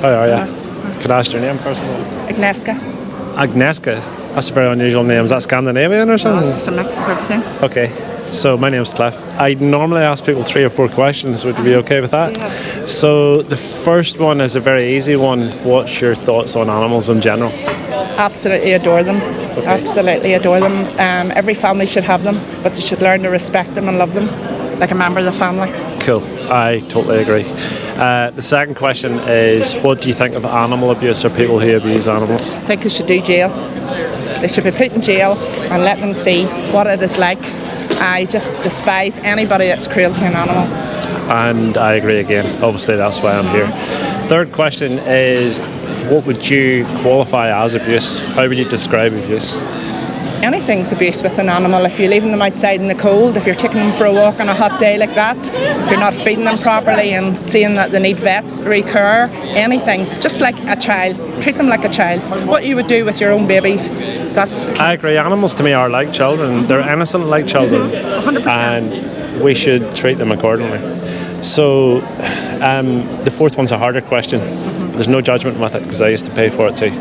How are you? Could I ask your name first of all? Agnieszka. Agnieszka? That's a very unusual name. Is that Scandinavian or something? It's just a mix of everything. Okay. So my name's Cliff. I normally ask people 3 or 4 questions. Would you be okay with that? Yes. So the first one is a very easy one. What's your thoughts on animals in general? Absolutely adore them. Okay. Absolutely adore them. Every family should have them, but they should learn to respect them and love them like a member of the family. Cool. I totally agree. The second question is, what do you think of animal abuse or people who abuse animals? I think they should do jail. They should be put in jail and let them see what it is like. I just despise anybody that's cruel to an animal. And I agree again. Obviously, that's why I'm here. Third question is, what would you qualify as abuse? How would you describe abuse? Anything's abuse with an animal. If you're leaving them outside in the cold, if you're taking them for a walk on a hot day like that, if you're not feeding them properly and seeing that they need veterinary care, anything, just like a child. Treat them like a child. What you would do with your own babies, that's... I agree. Animals to me are like children. They're innocent like children. 100%. And we should treat them accordingly. So the fourth one's a harder question. There's no judgment with it because I used to pay for it too.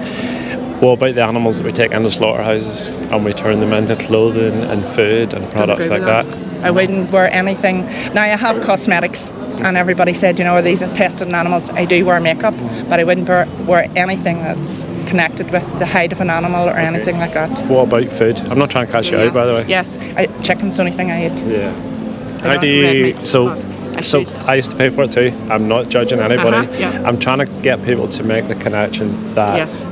What about the animals that we take into slaughterhouses and we turn them into clothing and food and products like that? I wouldn't wear anything. Now I have cosmetics and everybody said, you know, are these tested on animals? I do wear makeup, but I wouldn't wear anything that's connected with the hide of an animal or anything like that. What about food? I'm not trying to catch you out, by the way. Yes, chicken's the only thing I eat. Yeah. How do you... So I used to pay for it too. I'm not judging anybody. Yeah. I'm trying to get people to make the connection that... Yes.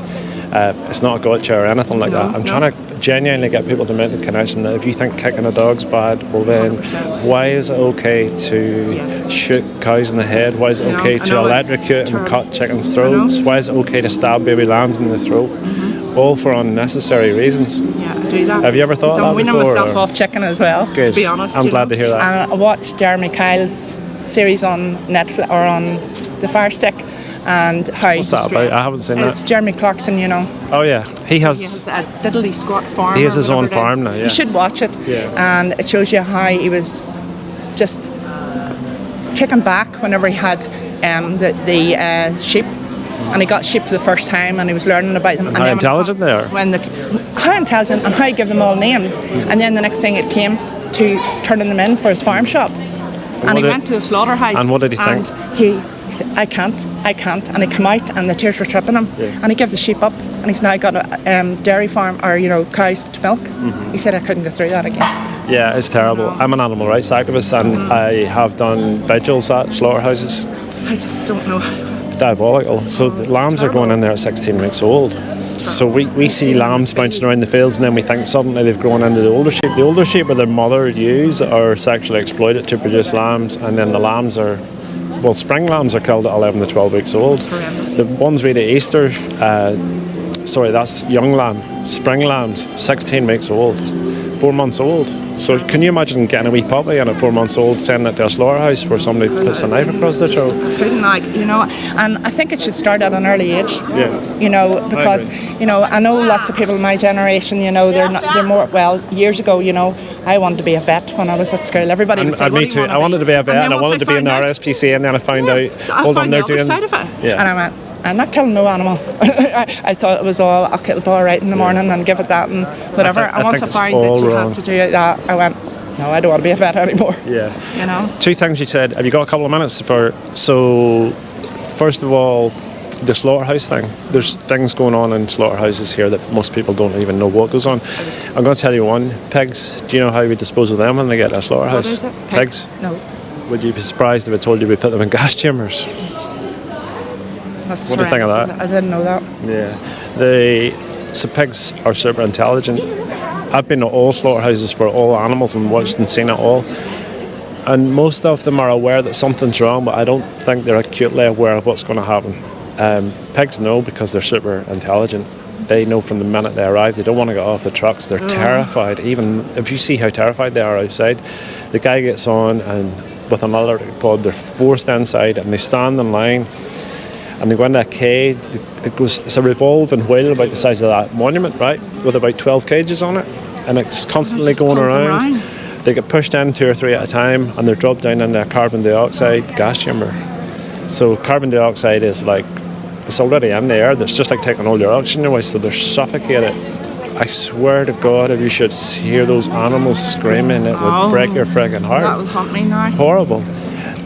It's not a gotcha or anything like that. I'm trying to genuinely get people to make the connection that if you think kicking a dog's bad, well then 100%. why is it okay to shoot cows in the head? Why is it okay to electrocute and cut chickens' throats? Why is it okay to stab baby lambs in the throat? All for unnecessary reasons. Yeah, I do that. Have you ever thought that before? I'm weaning myself off chicken as well, Good. to be honest. I'm glad to hear that. And I watched Jeremy Kyle's series on Netflix or on the Fire Stick. And how What's that about? I haven't seen that. It's Jeremy Clarkson, you know. Oh yeah, he has a diddly squat farm. He has his own farm now. Yeah, you should watch it. Yeah. And it shows you how he was just taken back whenever he had the sheep, and he got sheep for the first time, and he was learning about them. And how intelligent they are. How intelligent, and how he gave them all names. And then the next thing it came to turning them in for his farm shop, and he went to the slaughterhouse. And what did he think? He said, I can't. And he came out and the tears were tripping him. Yeah. And he gave the sheep up and he's now got a dairy farm or, you know, cows to milk. He said, I couldn't go through that again. Yeah, it's terrible. I'm an animal rights activist and I have done vigils at slaughterhouses. I just don't know. Diabolical. So the lambs are going in there at 16 weeks old. So we see lambs bouncing around the fields and then we think suddenly they've grown into the older sheep. The older sheep are their mother ewes that are sexually exploited to produce lambs, and then the lambs are... Well, spring lambs are killed at 11 to 12 weeks old. The ones we eat at Easter, that's young lamb. Spring lambs, 16 weeks old, 4 months old. So can you imagine getting a wee puppy and at 4 months old sending it to a slaughterhouse where somebody puts a knife across their throat? I couldn't, you know, and I think it should start at an early age. Yeah. You know, because, you know, I know lots of people in my generation, you know, they're more, well, years ago, you know, I wanted to be a vet when I was at school. Everybody would say, me too. I wanted to be a vet and I wanted to be in the RSPCA, and then I found out, hold on, they're doing... Side of it. Yeah. And I went, I'm not killing no animal. I thought it was all, I'll kill the ball right in the morning and give it that and whatever. And once I found that you had to do that, I went, no, I don't want to be a vet anymore. Yeah. You know? 2 things you said. Have you got a couple of minutes for... So, first of all, the slaughterhouse thing. There's things going on in slaughterhouses here that most people don't even know what goes on. I'm going to tell you one. Pigs. Do you know how we dispose of them when they get to a slaughterhouse? What is it? Pigs? No. Would you be surprised if I told you we put them in gas chambers? That's what do you think of that? I didn't know that. Yeah. So pigs are super intelligent. I've been to all slaughterhouses for all animals and watched and seen it all. And most of them are aware that something's wrong, but I don't think they're acutely aware of what's going to happen. Pigs know because they're super intelligent. They know from the minute they arrive. They don't want to get off the trucks. They're terrified. Even if you see how terrified they are outside, the guy gets on and with an electric pod, they're forced inside and they stand in line and they go into a cage. It's a revolving wheel about the size of that monument, right? With about 12 cages on it, and it's constantly going around. They get pushed in 2 or 3 at a time and they're dropped down into a carbon dioxide gas chamber. So carbon dioxide is it's already in the air. That's just like taking all your oxygen away, so they're suffocated. I swear to God, if you should hear those animals screaming, it would break your freaking heart. That would haunt me now. Horrible.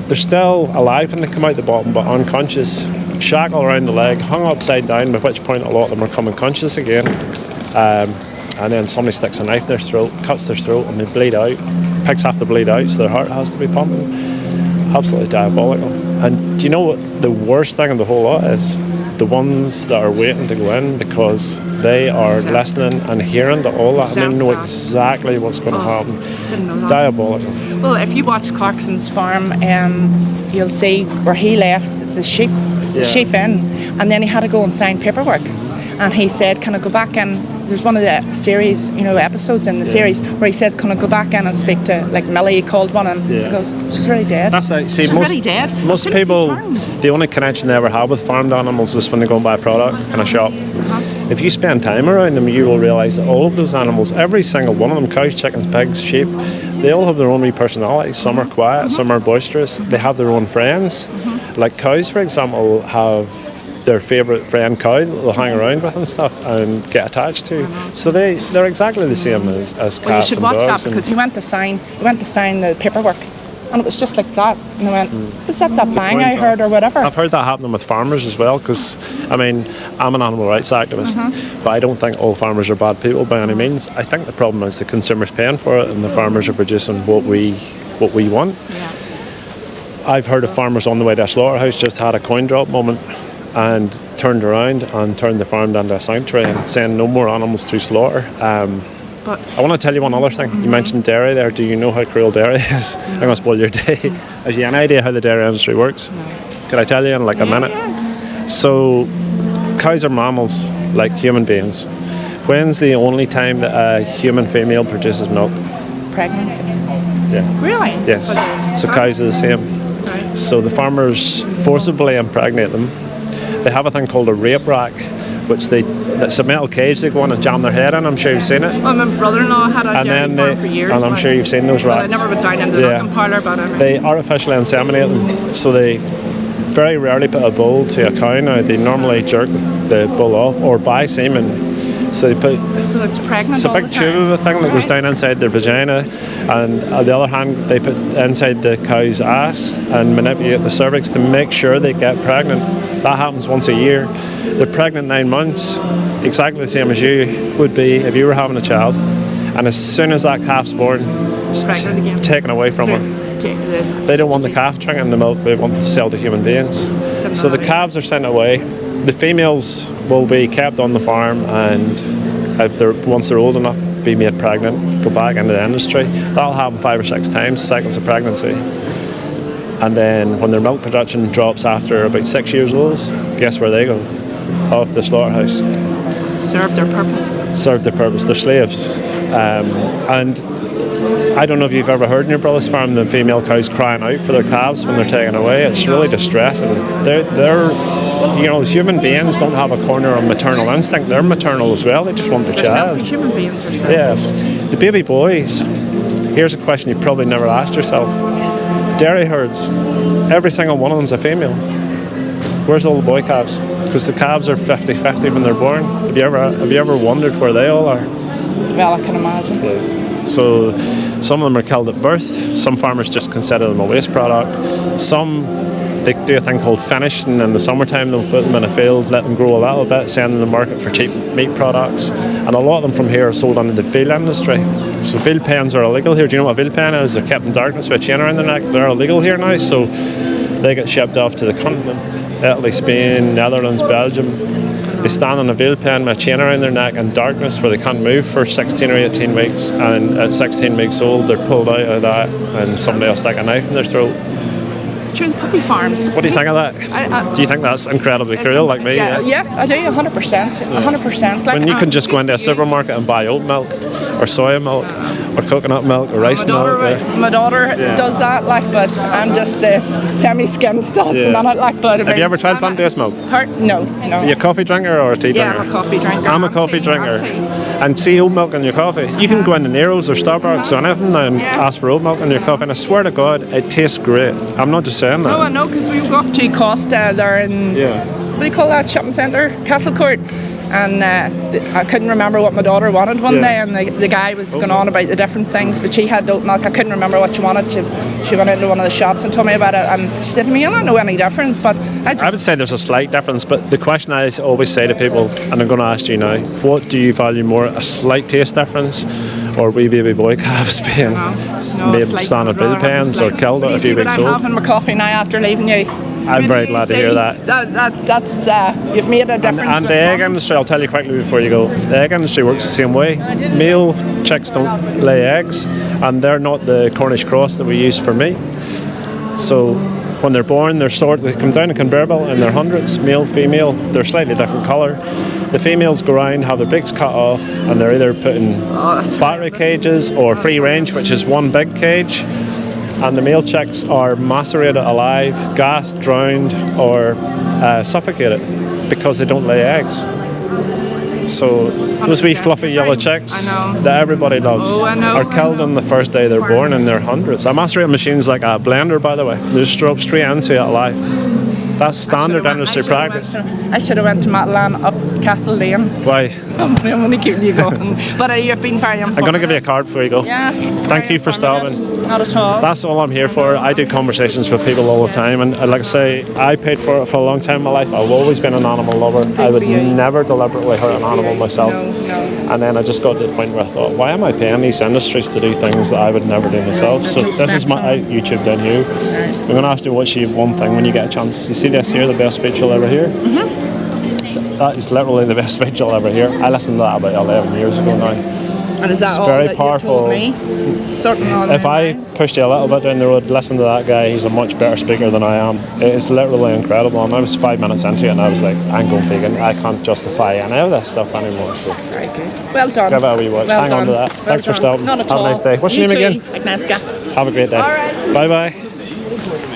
They're still alive when they come out the bottom, but unconscious, shackled around the leg, hung upside down, by which point a lot of them are coming conscious again. And then somebody sticks a knife in their throat, cuts their throat, and they bleed out. Pigs have to bleed out, so their heart has to be pumping. Absolutely diabolical. And do you know what the worst thing of the whole lot is? The ones that are waiting to go in, because they are listening and hearing to all that, and they know exactly what's going to happen. Didn't know that. Diabolical. Well, if you watch Clarkson's farm, you'll see where he left the sheep in, and then he had to go and sign paperwork. And he said, "Can I go back in?" There's one of the series, episodes in the series where he says, "Can I go back in and speak to like Millie?" He called one, and he goes, "She's really dead." That's like, see, She's really dead. most people, the only connection they ever have with farmed animals is when they go and buy a product in a shop. If you spend time around them, you will realise that all of those animals, every single one of them, cows, chickens, pigs, sheep, they all have their own wee personalities. Some are quiet, some are boisterous. They have their own friends. Like cows, for example, have their favourite friend cow that they'll hang around with and stuff and get attached to. So they're exactly the same as cats and dogs. Well, you should watch that, because he went to sign the paperwork, and it was just like that. And he went, "Was that bang I heard or whatever?" I've heard that happening with farmers as well, because I mean, I'm an animal rights activist, but I don't think all farmers are bad people by any means. I think the problem is the consumers paying for it, and the farmers are producing what we want. Yeah. I've heard of farmers on the way to a slaughterhouse just had a coin drop moment and turned around and turned the farm into a sanctuary and saying no more animals through slaughter. But I want to tell you one other thing. You mentioned dairy there. Do you know how cruel dairy is? I'm going to spoil your day. Have you any idea how the dairy industry works? No. Could I tell you in like a minute? Yeah. So cows are mammals like human beings. When's the only time that a human female produces milk? Pregnancy. Yeah. Really? Yes. So cows are the same. Right. So the farmers forcibly impregnate them. They have a thing called a rape rack, which it's a metal cage they go on and jam their head in. I'm sure you've seen it. Well, my brother-in-law had a dairy farm for years. And I'm sure you've seen those racks. Well, I never went down into the milking parlour, but they artificially inseminate them. So they very rarely put a bull to a cow now. They normally jerk the bull off or buy semen. So they put. So it's pregnant. It's a big tube of a thing that goes down inside their vagina, and on the other hand, they put inside the cow's ass and manipulate the cervix to make sure they get pregnant. That happens once a year. They're pregnant 9 months, exactly the same as you would be if you were having a child. And as soon as that calf's born, it's taken away from her. They don't want the calf drinking the milk, they want to sell to human beings. So the calves are sent away. The females will be kept on the farm, and once they're old enough, be made pregnant, go back into the industry. That'll happen 5 or 6 times, cycles of pregnancy. And then when their milk production drops after about 6 years old, guess where they go? Off the slaughterhouse. Served their purpose. Served their purpose. They're slaves. And I don't know if you've ever heard in your brother's farm the female cows crying out for their calves when they're taken away. It's really distressing. They're human beings don't have a corner of maternal instinct. They're maternal as well. They just want their child. Selfish. Human beings are selfish. Yeah. The baby boys. Here's a question you probably never asked yourself. Dairy herds. Every single one of them's a female. Where's all the boy calves? Because the calves are 50-50 when they're born. Have you ever wondered where they all are? Well, I can imagine. Yeah. So some of them are killed at birth. Some farmers just consider them a waste product. Some, they do a thing called finishing. In the summertime, they'll put them in a field, let them grow a little bit, send them to the market for cheap meat products. And a lot of them from here are sold under the veal industry. So veal pens are illegal here. Do you know what a veal pen is? They're kept in darkness with a chain around their neck. They're illegal here now, so they get shipped off to the continent. Italy, Spain, Netherlands, Belgium. They stand on a veal pen with a chain around their neck in darkness where they can't move for 16 or 18 weeks, and at 16 weeks old they're pulled out of that and somebody will stick a knife in their throat. During the puppy farms. What do you think of that? Do you think that's incredibly cruel, like me? Yeah, I do, 100%. 100%. When you can just go into a supermarket and buy oat milk or soya milk or coconut milk or rice milk. My daughter does that, but I'm just semi-skimmed still at the minute. Have you ever tried plant-based milk? No. Are you a coffee drinker or a tea drinker? Yeah, I'm a coffee drinker. I'm a coffee drinker. And see oat milk in your coffee. You can go into Nero's or Starbucks or anything and ask for oat milk in your coffee, and I swear to God, it tastes great. I'm not just saying that. No, I know, because we go up to Costa there in what do you call that shopping centre? Castle Court. And I couldn't remember what my daughter wanted one day, and the guy was going on about the different things, but she had oat milk. I couldn't remember what she wanted. She went into one of the shops and told me about it, and she said to me, I don't know any difference, but I would say there's a slight difference, but the question I always say to people, and I'm going to ask you now, what do you value more, a slight taste difference, or wee baby boy calves being made standing bull pens or killed at a few weeks old? I'm having my coffee now after leaving you. I'm very glad to hear that. That's you've made a difference. And the egg industry, I'll tell you quickly before you go, the egg industry works the same way. Male chicks don't lay eggs, and they're not the Cornish cross that we use for meat. So when they're born, they come down a conveyor belt in their hundreds, male, female, they're slightly different colour. The females go around, have their beaks cut off, and they're either put in battery cages or free range, which is one big cage. And the male chicks are macerated alive, gassed, drowned, or suffocated because they don't lay eggs. So those wee fluffy yellow chicks that everybody loves are killed on the first day they're born in their hundreds. A macerating machine's like a blender, by the way. They just drop straight into it alive. That's standard industry practice. I should have went to Matalan up Castle Lane. Why? I'm only keeping you going. But you've been very informative. I'm going to give you a card before you go. Yeah. Thank you for stopping. Not at all. That's all I'm here for. I do conversations with people all the time, and like I say, I paid for it for a long time in my life. I've always been an animal lover. I would never deliberately hurt an animal myself. No. And then I just got to the point where I thought, why am I paying these industries to do things that I would never do myself? So this is my YouTube down here. I'm going to ask you what's your one thing when you get a chance. You see this here, the best speech you'll ever hear? That is literally the best speech you'll ever hear. I listened to that about 11 years ago now. And is that it's all very that powerful. You told me? Certain If I pushed you a little bit down the road, listen to that guy. He's a much better speaker than I am. It's literally incredible. And I was 5 minutes into it, and I was like, I'm going vegan. I can't justify any of this stuff anymore. So very good. Well done. Give it a wee watch. Well Hang done. on to that. Well Thanks for done. stopping. Not at Have all. a nice day. What's You your name too, again? Agnieszka. Have a great day. All right. Bye bye.